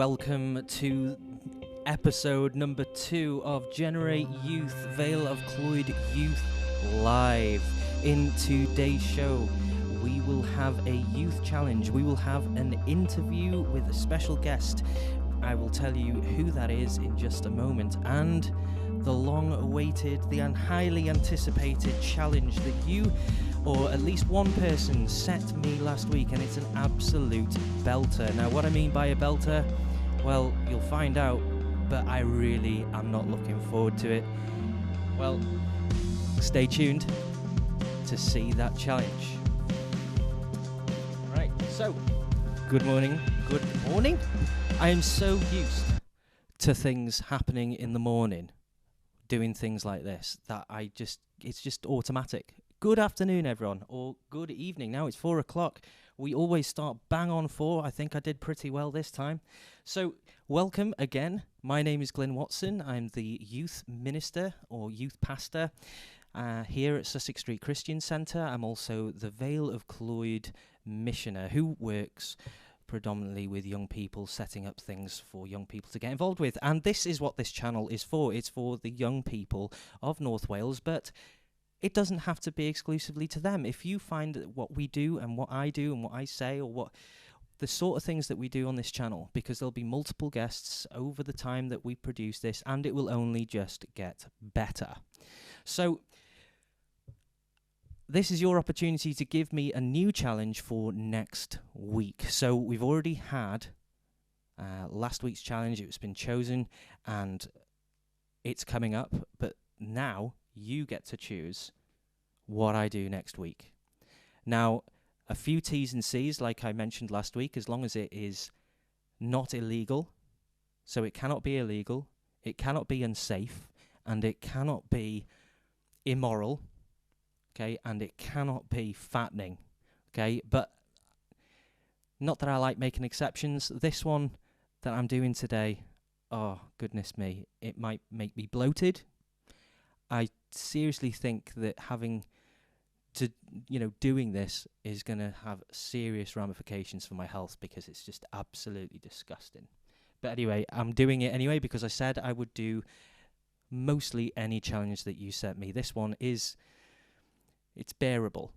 welcome to episode number 2 of Generate Youth Vale of Clwyd Youth Live. In today's show, we will have a youth challenge. We will have an interview with a special guest. I will tell you who that is in just a moment. And the long-awaited, the highly anticipated challenge that you, or at least one person, set me last week, and it's an absolute belter. Now, what I mean by a belter, well, you'll find out, but I really am not looking forward to it. Well, stay tuned to see that challenge. Right, so, good morning. I am so used to things happening in the morning, doing things like this, that it's just automatic. Good afternoon, everyone, or good evening. Now it's 4 o'clock. We always start bang on 4. I think I did pretty well this time. So, welcome again. My name is Glyn Watson. I'm the youth minister or youth pastor here at Sussex Street Christian Centre. I'm also the Vale of Clwyd missioner who works predominantly with young people, setting up things for young people to get involved with. And this is what this channel is for. It's for the young people of North Wales, but it doesn't have to be exclusively to them. If you find that what we do and what I do and what I say, or what the sort of things that we do on this channel, because there'll be multiple guests over the time that we produce this, and it will only just get better. So this is your opportunity to give me a new challenge for next week. So we've already had last week's challenge. It's been chosen and it's coming up. But now you get to choose what I do next week. Now, a few T's and C's, like I mentioned last week, as long as it is not illegal. So it cannot be illegal, it cannot be unsafe, and it cannot be immoral. Okay, and it cannot be fattening. Okay, but not that I like making exceptions. This one that I'm doing today, oh goodness me, it might make me bloated. I seriously think that having to, doing this is going to have serious ramifications for my health, because it's just absolutely disgusting. But anyway, I'm doing it anyway because I said I would do mostly any challenge that you set me. This one it's bearable,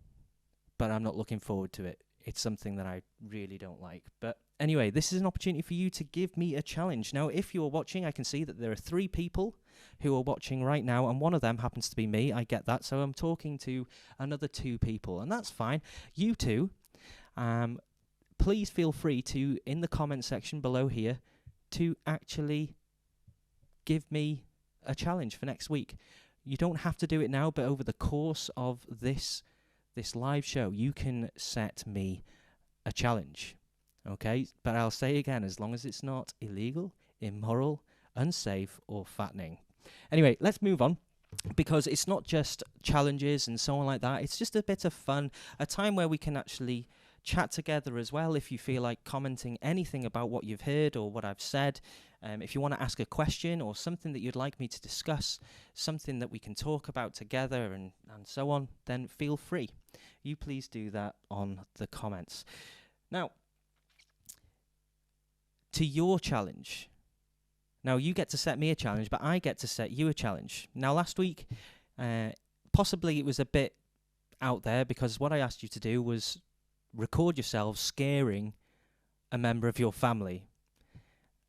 but I'm not looking forward to it. It's something that I really don't like. But anyway, this is an opportunity for you to give me a challenge. Now, if you're watching, I can see that there are 3 people who are watching right now, and one of them happens to be me. I get that. So I'm talking to another 2 people, and that's fine. You two, please feel free to, in the comment section below here, to actually give me a challenge for next week. You don't have to do it now, but over the course of this live show, you can set me a challenge, okay? But I'll say again, as long as it's not illegal, immoral, unsafe, or fattening. Anyway, let's move on, because it's not just challenges and so on like that. It's just a bit of fun, a time where we can actually chat together as well. If you feel like commenting anything about what you've heard or what I've said, if you want to ask a question or something that you'd like me to discuss, something that we can talk about together and so on, then feel free. You please do that on the comments. Now, to your challenge. Now, you get to set me a challenge, but I get to set you a challenge. Now, last week, possibly it was a bit out there, because what I asked you to do was record yourself scaring a member of your family.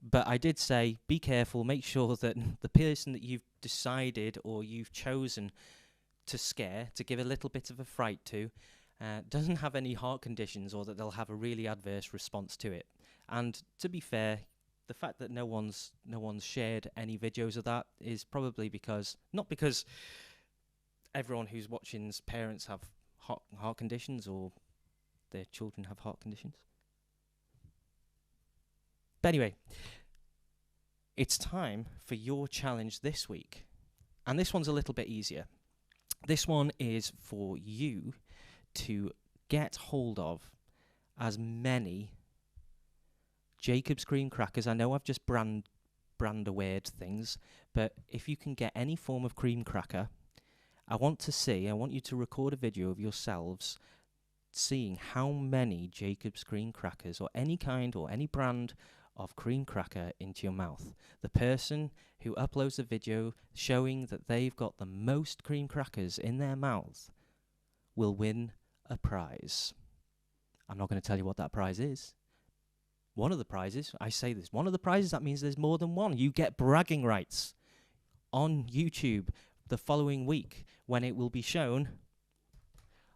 But I did say, be careful, make sure that the person that you've decided or you've chosen to scare, to give a little bit of a fright to, doesn't have any heart conditions, or that they'll have a really adverse response to it. And to be fair, the fact that no one's shared any videos of that is probably not because everyone who's watching's parents have heart conditions or their children have heart conditions. But anyway, it's time for your challenge this week. And this one's a little bit easier. This one is for you to get hold of as many Jacob's cream crackers. I know I've just brand awared things, but if you can get any form of cream cracker, I want you to record a video of yourselves seeing how many Jacob's cream crackers, or any kind or any brand of cream cracker into your mouth. The person who uploads a video showing that they've got the most cream crackers in their mouth will win a prize. I'm not going to tell you what that prize is. One of the prizes, I say this, one of the prizes, that means there's more than one. You get bragging rights on YouTube the following week when it will be shown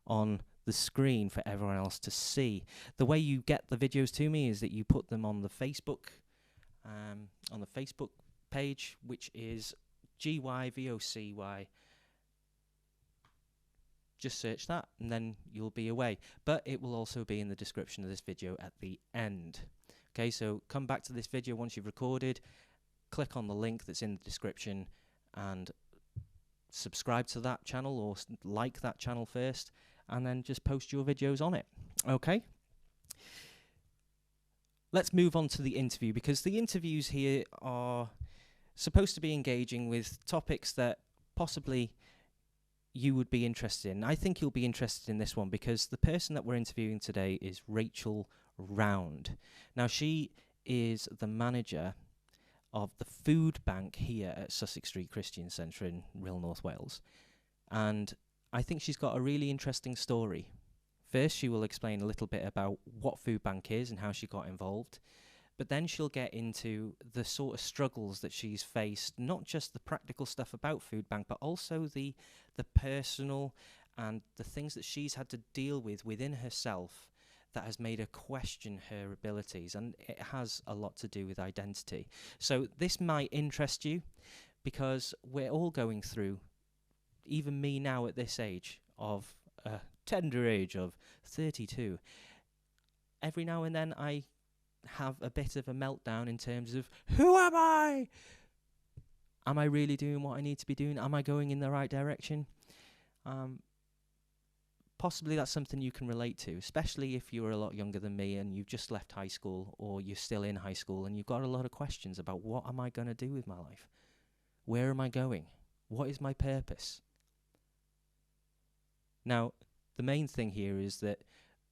on the screen for everyone else to see. The way you get the videos to me is that you put them on the Facebook page, which is GYVOCY. Just search that and then you'll be away. But it will also be in the description of this video at the end. Okay, so come back to this video once you've recorded, click on the link that's in the description and subscribe to that channel or like that channel first, and then just post your videos on it. Okay? Let's move on to the interview, because the interviews here are supposed to be engaging with topics that possibly you would be interested in. I think you'll be interested in this one because the person that we're interviewing today is Rachel Round. Now, she is the manager of the food bank here at Sussex Street Christian Centre in Rhyl, North Wales. And I think she's got a really interesting story. First, she will explain a little bit about what food bank is and how she got involved. But then she'll get into the sort of struggles that she's faced, not just the practical stuff about food bank, but also the personal and the things that she's had to deal with within herself that has made her question her abilities, and it has a lot to do with identity. So this might interest you because we're all going through, even me now at this age of a tender age of 32, every now and then I have a bit of a meltdown in terms of, who am I? Am I really doing what I need to be doing? Am I going in the right direction? Possibly that's something you can relate to, especially if you're a lot younger than me and you've just left high school, or you're still in high school and you've got a lot of questions about, what am I going to do with my life? Where am I going? What is my purpose? Now, the main thing here is that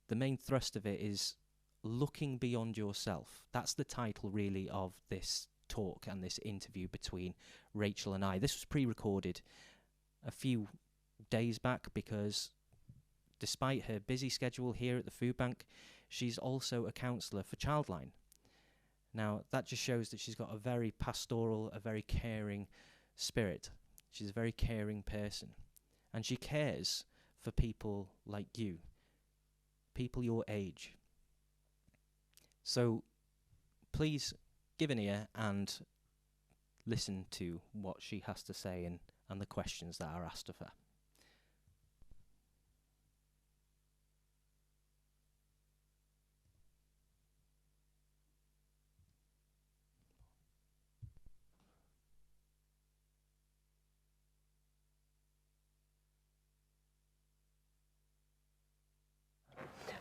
the main thrust of it is looking beyond yourself. That's the title really of this talk and this interview between Rachel and I. This was pre-recorded a few days back because despite her busy schedule here at the food bank, she's also a counsellor for Childline. Now, that just shows that she's got a very pastoral, a very caring spirit. She's a very caring person. And she cares for people like you, people your age. So please give an ear and listen to what she has to say and the questions that are asked of her.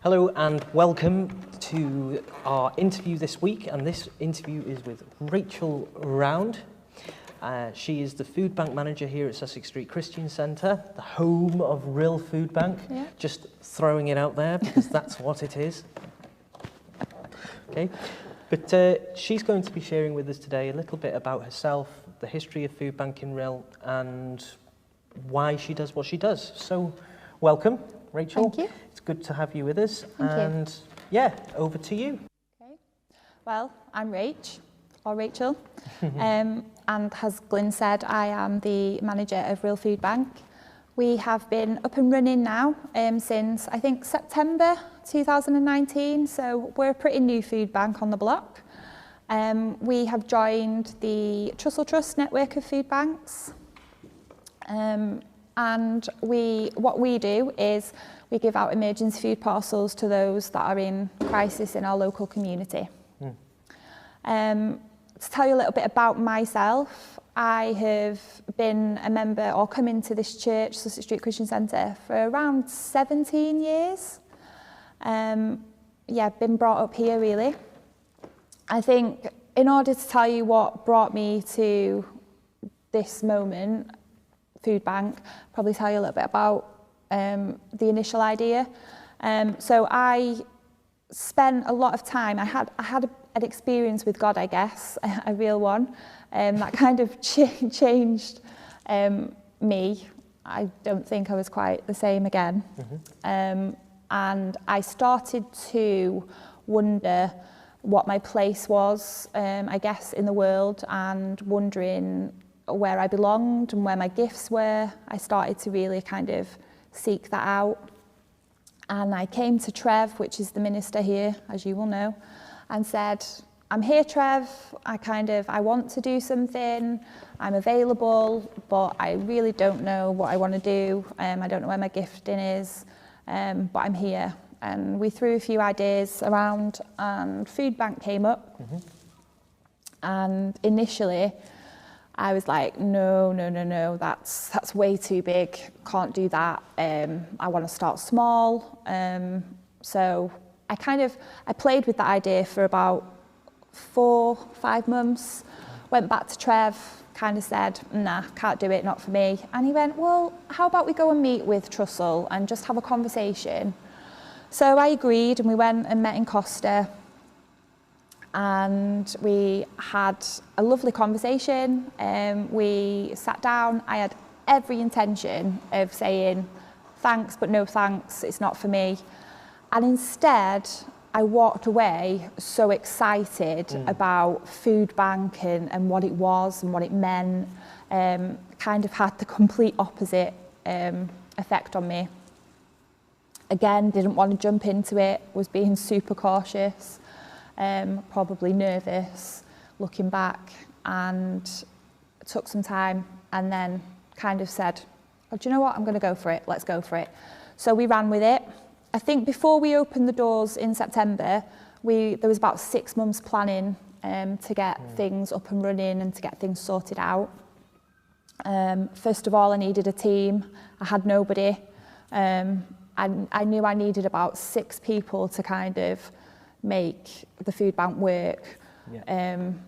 Hello and welcome to our interview this week, and this interview is with Rachel Round. She is the food bank manager here at Sussex Street Christian Centre, the home of Rhyl Food Bank. Yeah. Just throwing it out there because that's what it is. Okay, but she's going to be sharing with us today a little bit about herself, the history of food bank in Rhyl, and why she does what she does. So, welcome, Rachel. Thank you. It's good to have you with us. Thank you. Yeah, over to you. Okay. Well, I'm Rachel, and as Glyn said, I am the manager of Rhyl Food Bank. We have been up and running now since, I think, September 2019, so we're a pretty new food bank on the block. We have joined the Trussell Trust network of food banks, and what we do is we give out emergency food parcels to those that are in crisis in our local community. To tell you a little bit about myself, I have been a member or come into this church, Sussex Street Christian Centre, for around 17 years. Yeah, been brought up here really. I think in order to tell you what brought me to this moment, food bank, probably tell you a little bit about the initial idea. So I spent a lot of time, I had an experience with God, I guess, a real one, that kind of changed me. I don't think I was quite the same again. And I started to wonder what my place was, I guess, in the world, and wondering where I belonged and where my gifts were. I started to really kind of seek that out. And I came to Trev, which is the minister here, as you will know, and said, I'm here, Trev, I want to do something, I'm available, but I really don't know what I want to do. I don't know where my gifting is, but I'm here. And we threw a few ideas around, and Food Bank came up. And initially, I was like, no, that's way too big, can't do that. I want to start small. So I played with that idea for about 4-5 months, went back to Trev, kind of said, nah, can't do it, not for me. And he went, well, how about we go and meet with Trussell and just have a conversation? So I agreed, and we went and met in Costa, and we had a lovely conversation. We sat down. I had every intention of saying, thanks, but no thanks, it's not for me. And instead, I walked away so excited about Food Bank and what it was and what it meant. Kind of had the complete opposite effect on me. Again, didn't want to jump into it, was being super cautious, probably nervous, looking back, and took some time, and then kind of said, oh, do you know what, I'm going to go for it, let's go for it. So we ran with it. I think before we opened the doors in September, there was about 6 months planning to get things up and running and to get things sorted out. First of all, I needed a team. I had nobody. I knew I needed about 6 people to kind of make the food bank work. And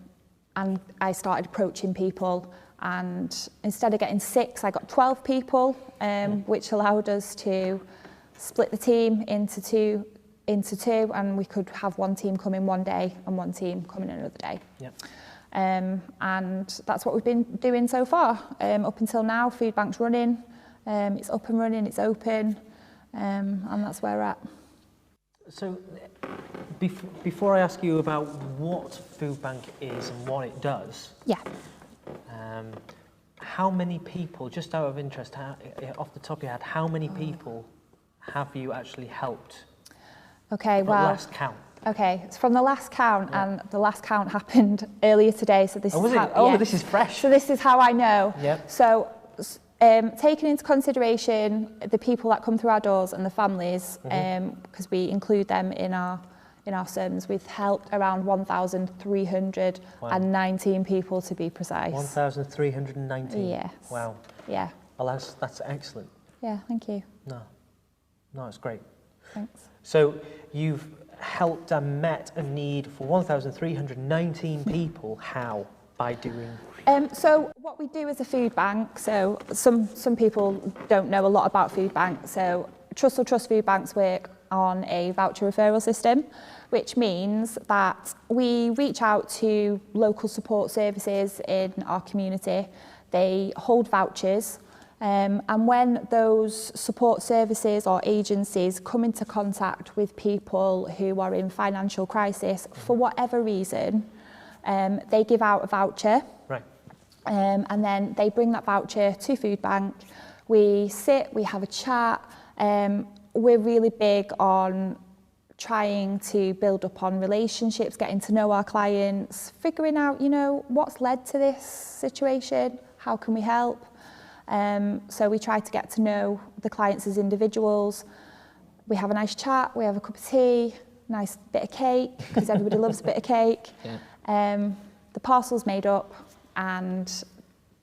I started approaching people, and instead of getting 6, I got 12 people, which allowed us to split the team into two, and we could have one team come in one day and one team come in another day. And that's what we've been doing so far. Up until now, Food Bank's running. It's up and running, it's open, and that's where we're at. So, before I ask you about what Food Bank is and what it does, how many people, just out of interest, off the top of your head, how many people have you actually helped? Okay, well, last count. Okay, it's from the last count, and the last count happened earlier today. So this is how, this is fresh. So this is how I know. Yep. So, taking into consideration the people that come through our doors and the families, because we include them in our sermons, we've helped around 1,319 people to be precise. 1,319. Yes. Wow. Yeah. Well, that's excellent. Yeah. Thank you. No, it's great. Thanks. So you've helped and met a need for 1,319 people. How? By doing? So what we do as a food bank, so some people don't know a lot about Food Bank. So Trussell Trust Food Banks work on a voucher referral system, which means that we reach out to local support services in our community. They hold vouchers. And when those support services or agencies come into contact with people who are in financial crisis for whatever reason, they give out a voucher. Right. And then they bring that voucher to Food Bank. We sit, we have a chat. We're really big on trying to build up on relationships, getting to know our clients, figuring out, what's led to this situation, how can we help? So we try to get to know the clients as individuals. We have a nice chat, we have a cup of tea, nice bit of cake, because everybody loves a bit of cake. The parcel's made up, and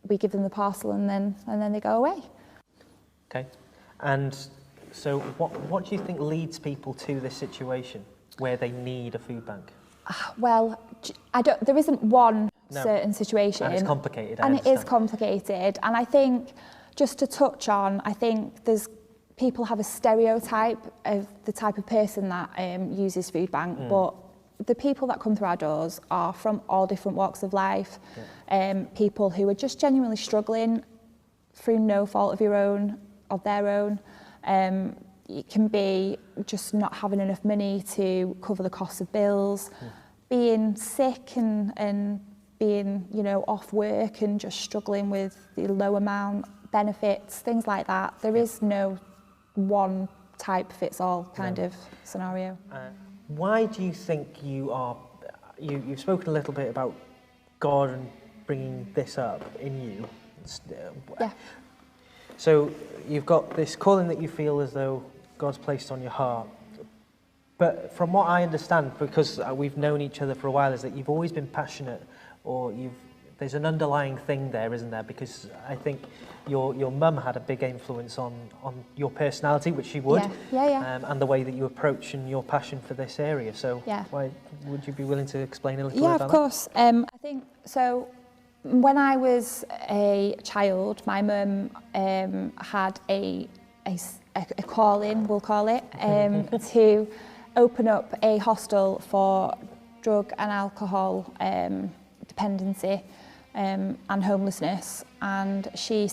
we give them the parcel, and then they go away. Okay. And so what do you think leads people to this situation where they need a food bank? Well, there isn't one certain situation. And it's complicated, And it is complicated. And I think, just to touch on, I think people have a stereotype of the type of person that uses Food Bank, but the people that come through our doors are from all different walks of life. People who are just genuinely struggling through no fault of their own. It can be just not having enough money to cover the cost of bills, being sick and being, you know, off work and just struggling with the low amount benefits, things like that. There is no one type fits all kind of scenario. Why do you think you've spoken a little bit about God and bringing this up in you? Yeah. So you've got this calling that you feel as though God's placed on your heart. But from what I understand, because we've known each other for a while, is that you've always been passionate, or there's an underlying thing there, isn't there? Because I think your mum had a big influence on your personality, which she would, and the way that you approach and your passion for this area. So why would you be willing to explain a little bit about that? Yeah, of course. I think so. When I was a child, my mum had a calling, we'll call it, to open up a hostel for drug and alcohol dependency and homelessness. And she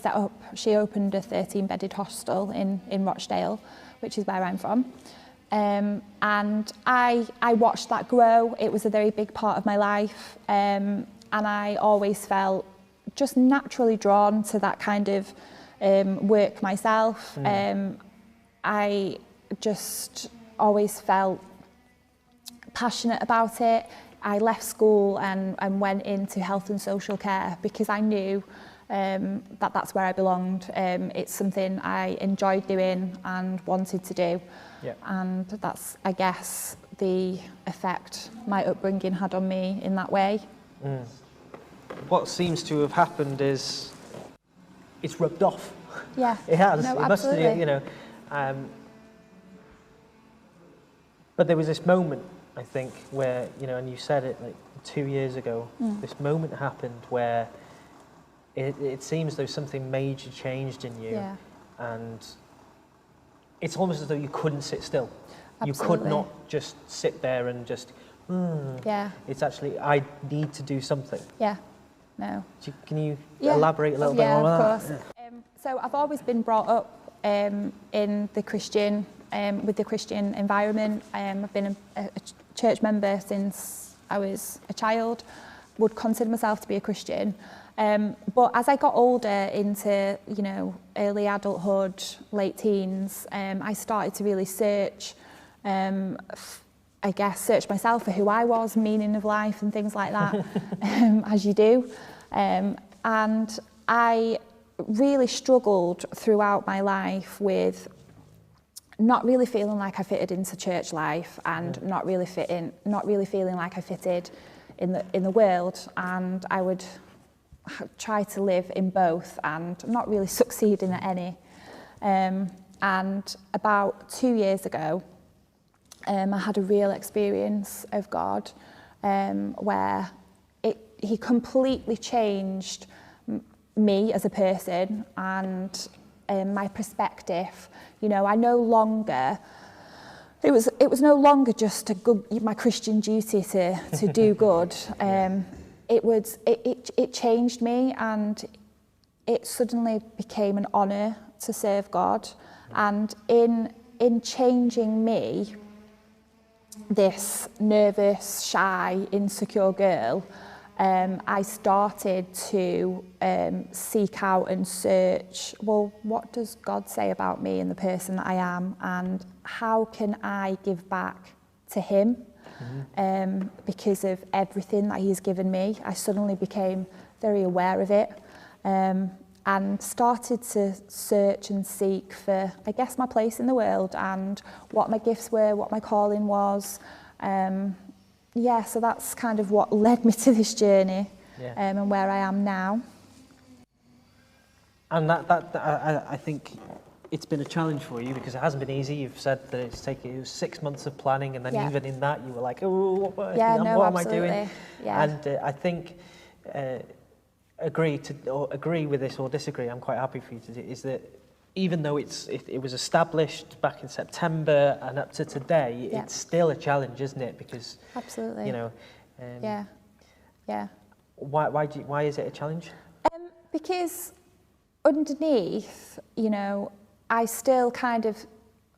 opened a 13-bedded hostel in Rochdale, which is where I'm from. And I watched that grow. It was a very big part of my life. And I always felt just naturally drawn to that kind of work myself. I just always felt passionate about it. I left school and went into health and social care because I knew that that's where I belonged. It's something I enjoyed doing and wanted to do. Yeah. And that's, I guess, the effect my upbringing had on me in that way. What seems to have happened is it's rubbed off. Yeah. It has. No, it must have, you know. But there was this moment, I think, where, you know, and you said it like 2 years ago, this moment happened where it seems though something major changed in you, and it's almost as though you couldn't sit still. Absolutely. You could not just sit there and just, it's actually, I need to do something. Yeah. No. Can you elaborate a little bit more on that? Yeah, of course. So I've always been brought up in the Christian, with the Christian environment. I've been a church member since I was a child, would consider myself to be a Christian. But as I got older into, you know, early adulthood, late teens, I started to really search, search myself for who I was, meaning of life and things like that, as you do. And I really struggled throughout my life with not really feeling like I fitted into church life and not really feeling like I fitted in the world. And I would try to live in both and not really succeeding at any. And about 2 years ago, I had a real experience of God where he completely changed me as a person and my perspective. You know, I no longer, it was no longer just my Christian duty to do good. It changed me, and it suddenly became an honour to serve God. And in changing me, this nervous, shy, insecure girl, I started to seek out and search, well, what does God say about me and the person that I am, and how can I give back to him? Because of everything that he's given me. I suddenly became very aware of it, and started to search and seek for, I guess, my place in the world and what my gifts were, what my calling was. So that's kind of what led me to this journey, and where I am now. And that I think it's been a challenge for you because it hasn't been easy. You've said that it's taken you 6 months of planning, and then even in that you were like, oh, what am I doing? Yeah. And I think agree with this or disagree, I'm quite happy for you to do, is that even though it was established back in September and up to today, Yeah. it's still a challenge, isn't it? Because, Absolutely. you know, Yeah. why is it a challenge? Because underneath, you know, I still kind of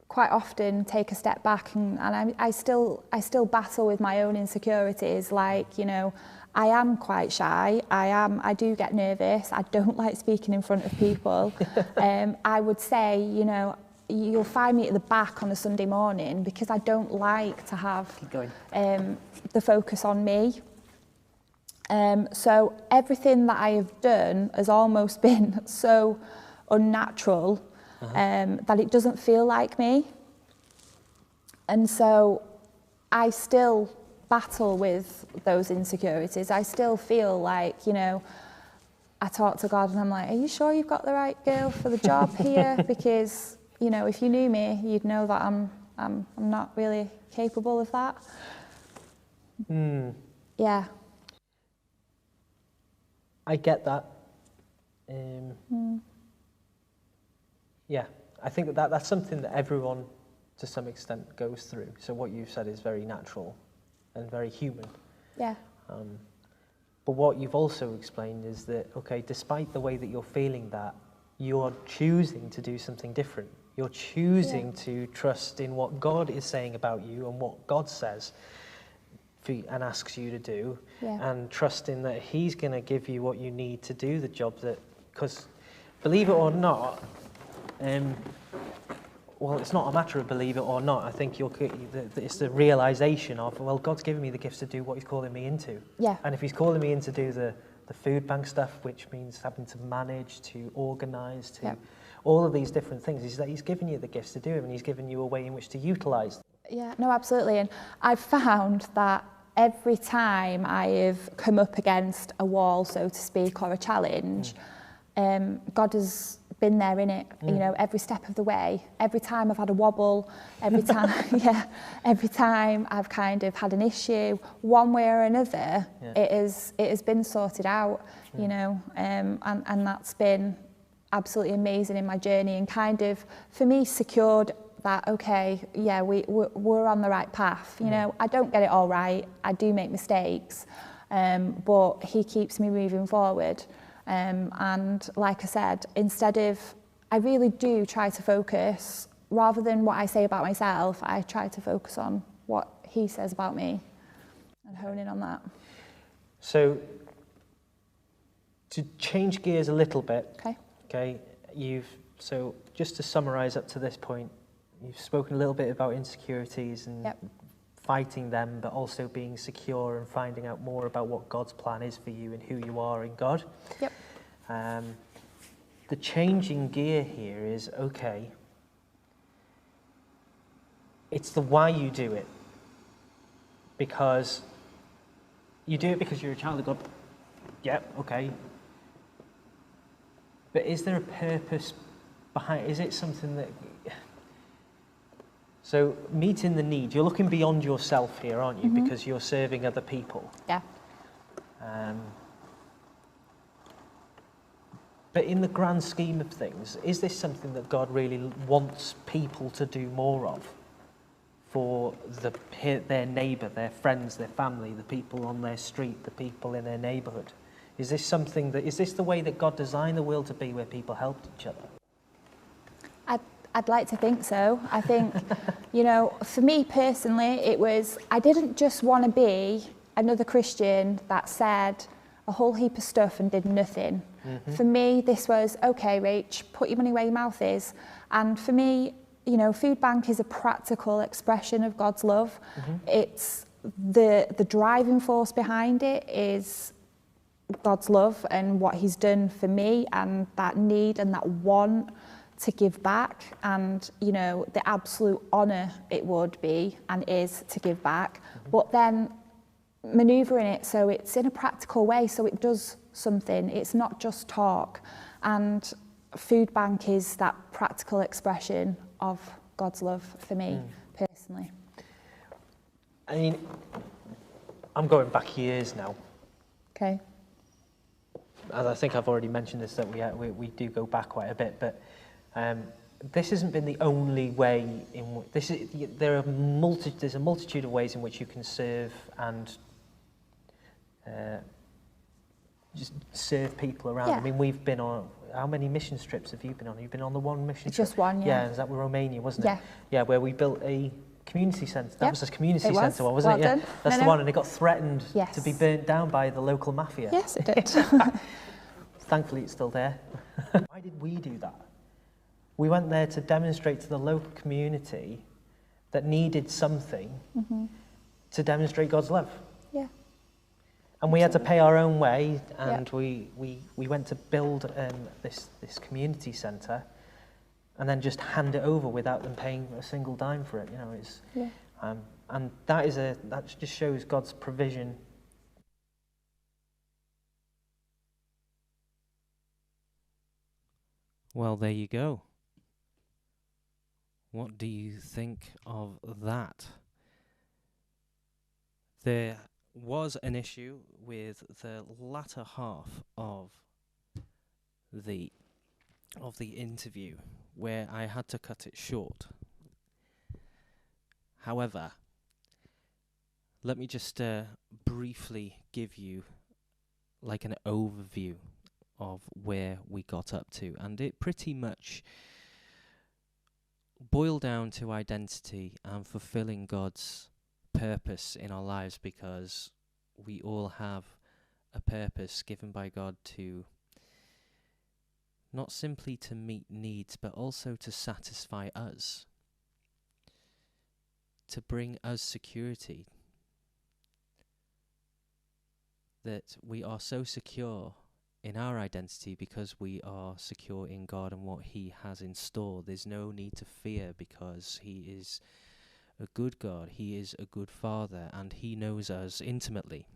quite often take a step back and I still battle with my own insecurities. Like, you know, I am quite shy. I do get nervous. I don't like speaking in front of people. I would say, you know, you'll find me at the back on a Sunday morning because I don't like to have the focus on me. So everything that I have done has almost been so unnatural that it doesn't feel like me. And so I still battle with those insecurities. I still feel like, you know, I talk to God and I'm like, are you sure you've got the right girl for the job here? Because, you know, if you knew me, you'd know that I'm not really capable of that. Yeah. I get that. Yeah, I think that's something that everyone, to some extent, goes through. So what you've said is very natural and very human. Yeah. But what you've also explained is that, okay, despite the way that you're feeling that, you're choosing to do something different. You're choosing to trust in what God is saying about you and what God says and asks you to do, and trusting that He's going to give you what you need to do the job that, because believe it or not, well, it's not a matter of believe it or not. I think it's the realization of, well, God's given me the gifts to do what He's calling me into. Yeah. And if He's calling me in to do the food bank stuff, which means having to manage, to organise, to all of these different things, is that He's given you the gifts to do them, and He's given you a way in which to utilise them. Yeah, no, absolutely. And I've found that every time I have come up against a wall, so to speak, or a challenge, God has been there in it, you know, every step of the way. Every time I've had a wobble, every time, every time I've kind of had an issue, one way or another, it has been sorted out, you know, and that's been absolutely amazing in my journey, and kind of, for me, secured that, okay, yeah, we're on the right path. You know, I don't get it all right. I do make mistakes, but He keeps me moving forward. And like I said, I really do try to focus, rather than what I say about myself, I try to focus on what He says about me and hone in on that. So, to change gears a little bit, okay, so just to summarise up to this point, you've spoken a little bit about insecurities and fighting them, but also being secure and finding out more about what God's plan is for you and who you are in God. Yep. The changing gear here is, okay, it's the why you do it. Because you do it because you're a child of God. Yep, okay. But is there a purpose behind? Is it something that... So meeting the need, you're looking beyond yourself here, aren't you? Because you're serving other people. Yeah. But in the grand scheme of things, is this something that God really wants people to do more of for their neighbour, their friends, their family, the people on their street, the people in their neighbourhood? Is this the way that God designed the world to be, where people helped each other? I'd like to think so. I think, you know, for me personally, I didn't just want to be another Christian that said a whole heap of stuff and did nothing. For me, this was, okay, Rach, put your money where your mouth is. And for me, you know, Food Bank is a practical expression of God's love. It's the driving force behind it is God's love and what He's done for me, and that need and that want to give back, and, you know, the absolute honour it would be and is to give back, but then manoeuvring it so it's in a practical way, so it does something. It's not just talk. And Food Bank is that practical expression of God's love for me personally. I mean, I'm going back years now. Okay. As I think I've already mentioned this, that we do go back quite a bit, but This hasn't been the only way in which there's a multitude of ways in which you can serve and just serve people around. Yeah. I mean, we've been on, how many mission trips have you been on? You've been on the one mission trip? Just one, yeah. Yeah, is that with Romania, wasn't Yeah. it? Yeah, where we built a community centre. That Yep. was a community It was. centre one, wasn't Well it? Yeah, done. that's No, the no. one, and it got threatened Yes. to be burnt down by the local mafia. Yes, it did. Thankfully, it's still there. Why did we do that? We went there to demonstrate to the local community that needed something to demonstrate God's love. Yeah. And we had to pay our own way, and Yep. we went to build this community centre, and then just hand it over without them paying a single dime for it. You know, it's Yeah. and that just shows God's provision. Well, there you go. What do you think of that? There was an issue with the latter half of the interview where I had to cut it short. However, let me just briefly give you like an overview of where we got up to, and it pretty much boiled down to identity and fulfilling God's purpose in our lives, because we all have a purpose given by God to not simply to meet needs, but also to satisfy us, to bring us security, that we are so secure in our identity because we are secure in God and what He has in store. There's no need to fear because He is a good God, He is a good Father, and He knows us intimately.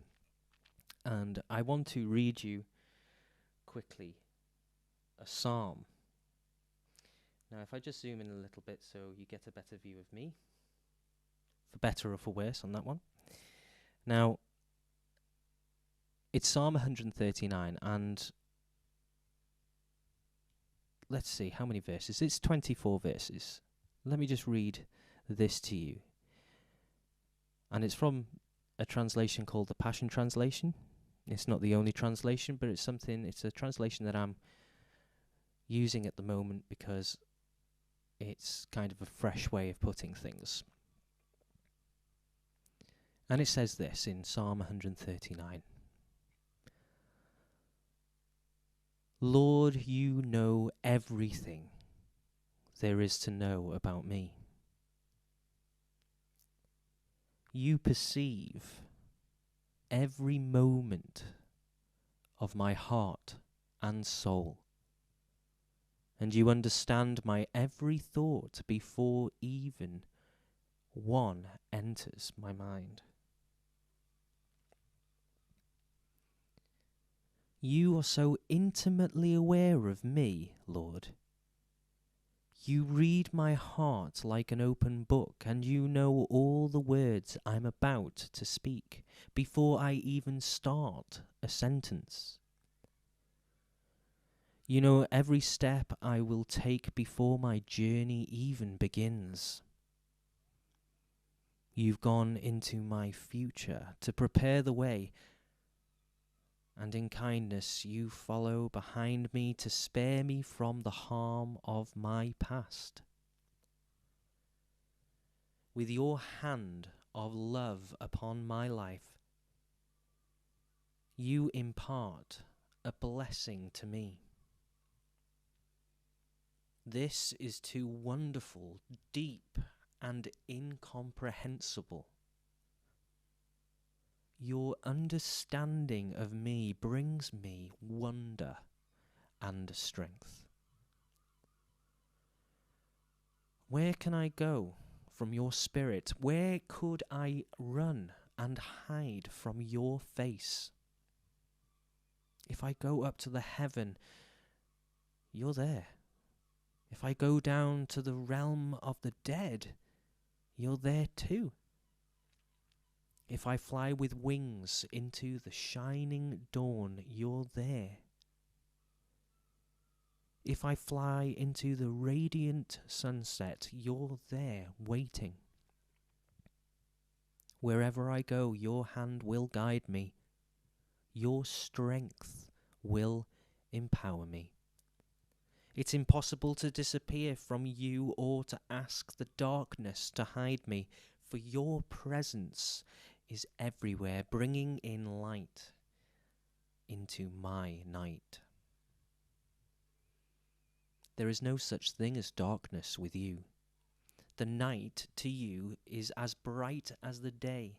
And I want to read you quickly a psalm. Now, if I just zoom in a little bit so you get a better view of me, for better or for worse on that one. Now, it's Psalm 139, and let's see, how many verses? It's 24 verses. Let me just read this to you. And it's from a translation called the Passion Translation. It's not the only translation, but it's a translation that I'm using at the moment because it's kind of a fresh way of putting things. And it says this in Psalm 139. Lord, you know everything there is to know about me. You perceive every moment of my heart and soul, and you understand my every thought before even one enters my mind. You are so intimately aware of me, Lord. You read my heart like an open book, and you know all the words I'm about to speak before I even start a sentence. You know every step I will take before my journey even begins. You've gone into my future to prepare the way, and in kindness you follow behind me to spare me from the harm of my past. With your hand of love upon my life, you impart a blessing to me. This is too wonderful, deep, and incomprehensible. Your understanding of me brings me wonder and strength. Where can I go from your spirit? Where could I run and hide from your face? If I go up to the heaven, you're there. If I go down to the realm of the dead, you're there too. If I fly with wings into the shining dawn, you're there. If I fly into the radiant sunset, you're there waiting. Wherever I go, your hand will guide me. Your strength will empower me. It's impossible to disappear from you or to ask the darkness to hide me, for your presence is everywhere, bringing in light into my night. There is no such thing as darkness with you. The night to you is as bright as the day.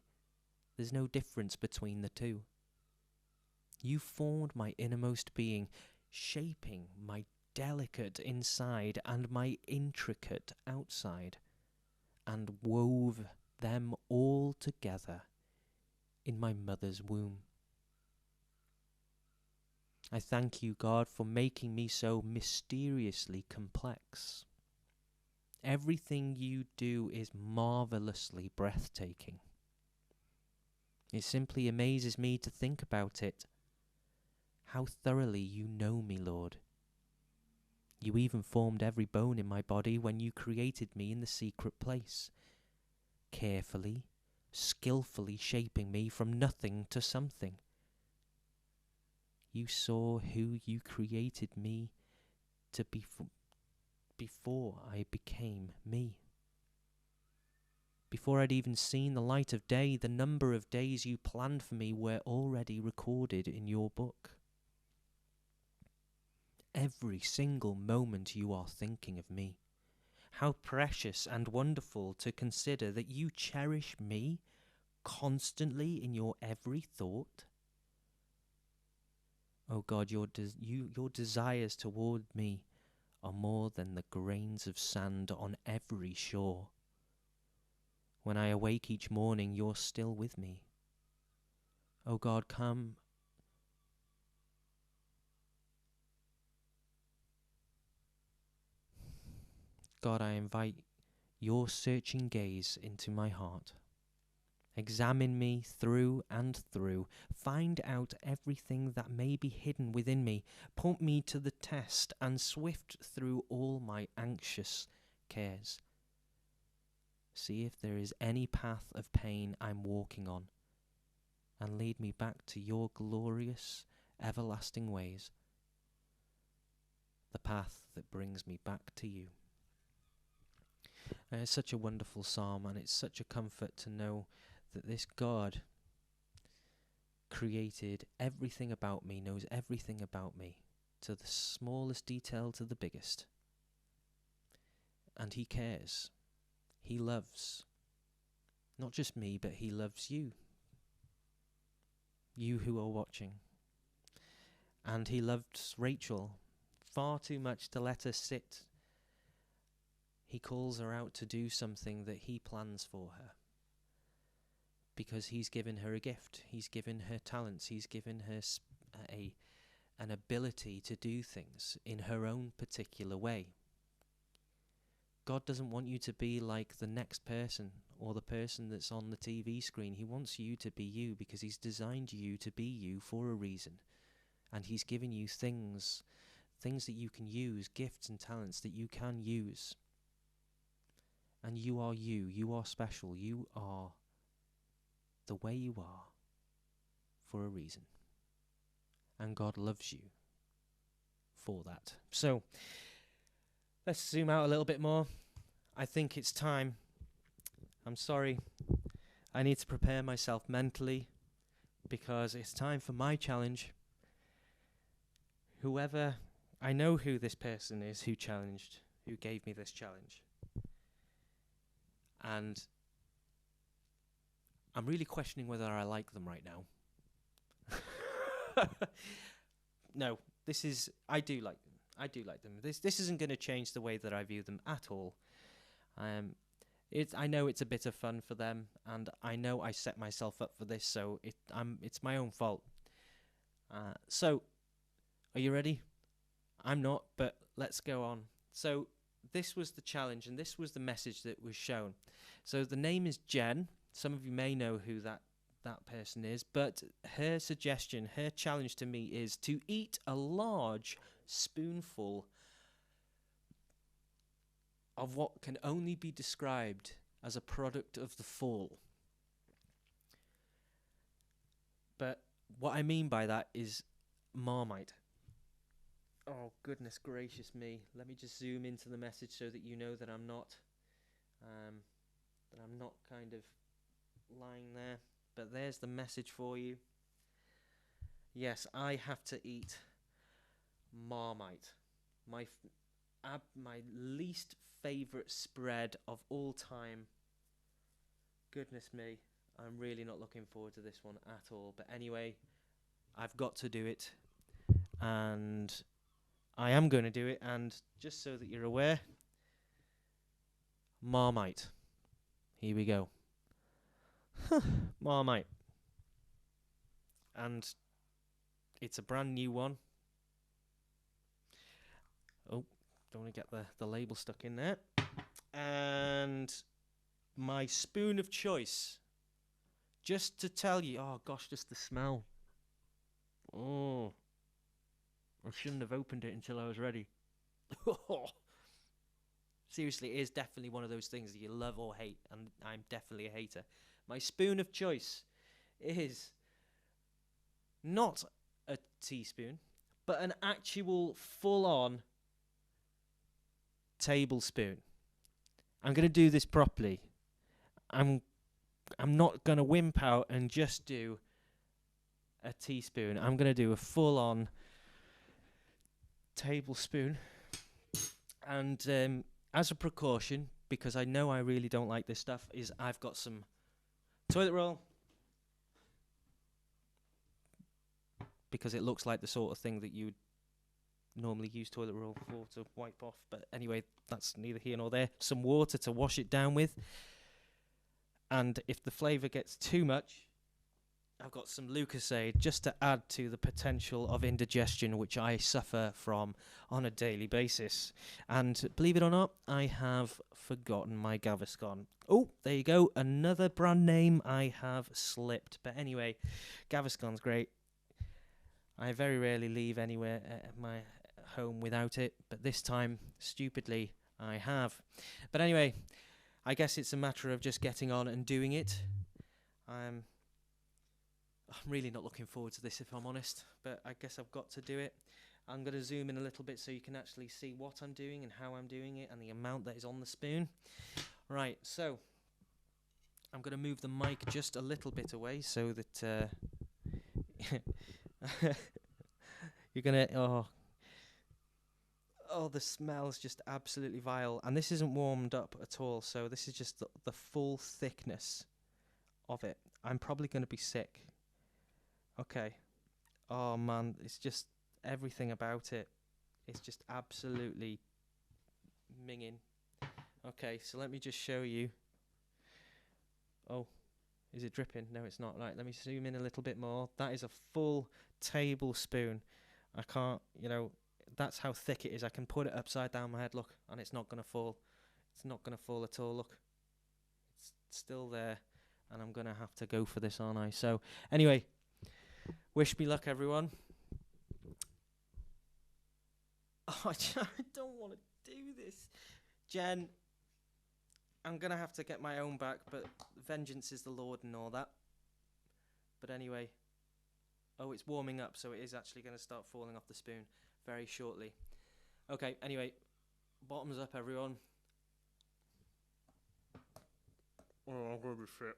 There's no difference between the two. You formed my innermost being, shaping my delicate inside and my intricate outside, and wove them all together in my mother's womb. I thank you, God, for making me so mysteriously complex. Everything you do is marvelously breathtaking. It simply amazes me to think about it. How thoroughly you know me, Lord. You even formed every bone in my body when you created me in the secret place, carefully, skillfully shaping me from nothing to something. You saw who you created me to be before I became me. Before I'd even seen the light of day, the number of days you planned for me were already recorded in your book. Every single moment you are thinking of me. How precious and wonderful to consider that you cherish me constantly in your every thought. Oh God, your desires toward me are more than the grains of sand on every shore. When I awake each morning, you're still with me. Oh God, come. God, I invite your searching gaze into my heart. Examine me through and through. Find out everything that may be hidden within me. Put me to the test and swift through all my anxious cares. See if there is any path of pain I'm walking on, and lead me back to your glorious, everlasting ways, the path that brings me back to you. And it's such a wonderful psalm, and it's such a comfort to know that this God created everything about me, knows everything about me, to the smallest detail to the biggest. And he cares. He loves. Not just me, but he loves you. You who are watching. And he loved Rachel far too much to let her sit. He calls her out to do something that he plans for her. Because he's given her a gift. He's given her talents. He's given her an ability to do things in her own particular way. God doesn't want you to be like the next person or the person that's on the TV screen. He wants you to be you because he's designed you to be you for a reason. And he's given you things that you can use, gifts and talents that you can use. And you are you. You are special. You are the way you are for a reason. And God loves you for that. So, let's zoom out a little bit more. I think it's time. I'm sorry. I need to prepare myself mentally because it's time for my challenge. I know who this person is who gave me this challenge. And I'm really questioning whether I like them right now. No, I do like them. I do like them. This isn't going to change the way that I view them at all. I know it's a bit of fun for them, and I know I set myself up for this, so it's my own fault. So, are you ready? I'm not, but let's go on. So, this was the challenge, and this was the message that was shown. So, the name is Jen. Some of you may know who that person is, but her suggestion, her challenge to me is to eat a large spoonful of what can only be described as a product of the fall. But what I mean by that is Marmite. Oh, goodness gracious me. Let me just zoom into the message so that you know that I'm not kind of lying there. But there's the message for you. Yes, I have to eat Marmite. My least favourite spread of all time. Goodness me, I'm really not looking forward to this one at all. But anyway, I've got to do it. And I am going to do it. And just so that you're aware, Marmite. Here we go. Marmite. And it's a brand new one. Oh, don't want to get the label stuck in there. And my spoon of choice. Just to tell you, oh gosh, just the smell. Oh, I shouldn't have opened it until I was ready. Seriously, it is definitely one of those things that you love or hate, and I'm definitely a hater. My spoon of choice is not a teaspoon, but an actual full-on tablespoon. I'm going to do this properly. I'm not going to wimp out and just do a teaspoon. I'm going to do a full-on tablespoon. And as a precaution, because I know I really don't like this stuff, is I've got some toilet roll. Because it looks like the sort of thing that you would normally use toilet roll for to wipe off. But anyway, that's neither here nor there. Some water to wash it down with. And if the flavour gets too much, I've got some Lucozade just to add to the potential of indigestion, which I suffer from on a daily basis. And believe it or not, I have forgotten my Gaviscon. Oh, there you go. Another brand name I have slipped. But anyway, Gaviscon's great. I very rarely leave anywhere at my home without it, but this time, stupidly, I have. But anyway, I guess it's a matter of just getting on and doing it. I'm really not looking forward to this, if I'm honest, but I guess I've got to do it. I'm going to zoom in a little bit so you can actually see what I'm doing and how I'm doing it and the amount that is on the spoon. Right, so I'm going to move the mic just a little bit away so that you're going to... Oh, the smell's just absolutely vile. And this isn't warmed up at all, so this is just the full thickness of it. I'm probably going to be sick. Okay. Oh, man, it's just everything about it. It's just absolutely minging. Okay, so let me just show you. Oh, is it dripping? No, it's not. Right, let me zoom in a little bit more. That is a full tablespoon. I can't, that's how thick it is. I can put it upside down my head, look, and it's not going to fall. It's not going to fall at all, look. It's still there, and I'm going to have to go for this, aren't I? So, anyway, wish me luck, everyone. Oh, I don't want to do this. Jen, I'm going to have to get my own back, but vengeance is the Lord and all that. But anyway, oh, it's warming up, so it is actually going to start falling off the spoon very shortly. Okay, anyway, bottoms up, everyone. Oh, I'm going to be sick.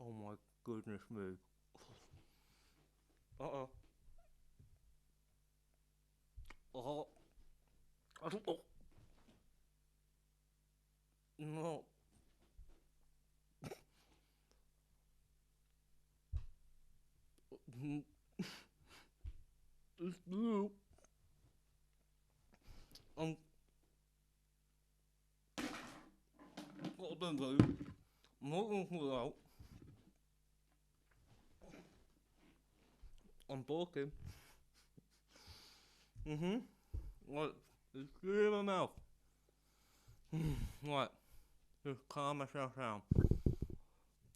Oh my goodness me. Uh-oh. Oh. Oh. No. It's blue. Got them blue. I'm not going to pull it out. I'm balking. Right, it's clear in my mouth. Right, just calm myself down.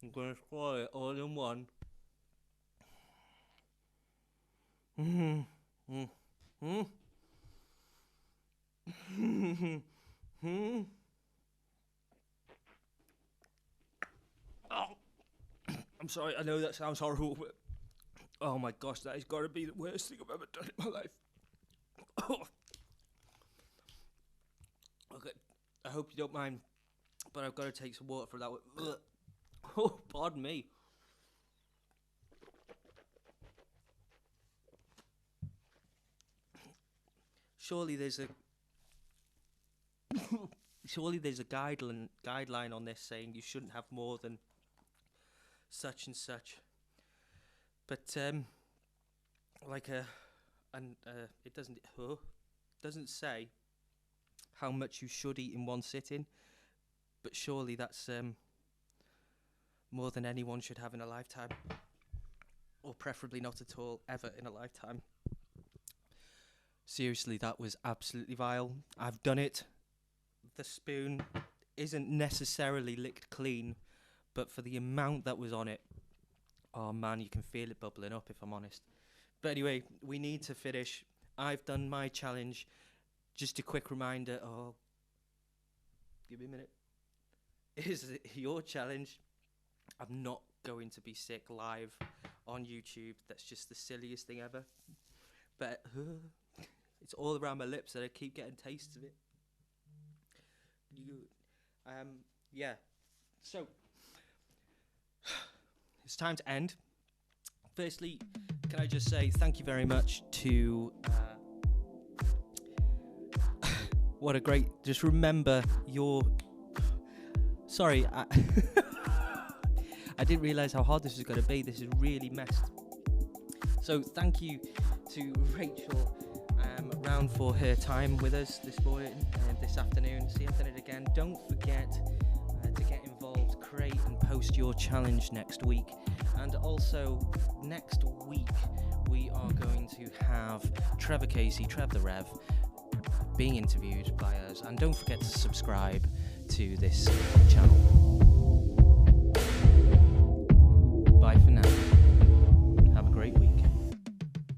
I'm going to swallow it all in one. Oh, I'm sorry, I know that sounds horrible, but oh my gosh, that has got to be the worst thing I've ever done in my life. Okay, I hope you don't mind, but I've got to take some water for that one. Oh, pardon me. Surely there's a guideline on this saying you shouldn't have more than such and such. But it doesn't say how much you should eat in one sitting, but surely that's more than anyone should have in a lifetime, or preferably not at all ever in a lifetime. Seriously, that was absolutely vile. I've done it. The spoon isn't necessarily licked clean, but for the amount that was on it, oh man, you can feel it bubbling up, if I'm honest. But anyway, we need to finish. I've done my challenge. Just a quick reminder, give me a minute. Is it your challenge? I'm not going to be sick live on YouTube. That's just the silliest thing ever. But it's all around my lips and I keep getting tastes of it. Yeah. So, it's time to end. Firstly, can I just say thank you very much to... what a great... Just remember your... Sorry, I didn't realise how hard this was going to be. This is really messed. So thank you to Rachel Round for her time with us this morning and this afternoon. See, I've done it again. Don't forget to get involved, create and post your challenge next week. And also next week we are going to have Trevor Casey, Trev the Rev, being interviewed by us. And don't forget to subscribe to this channel.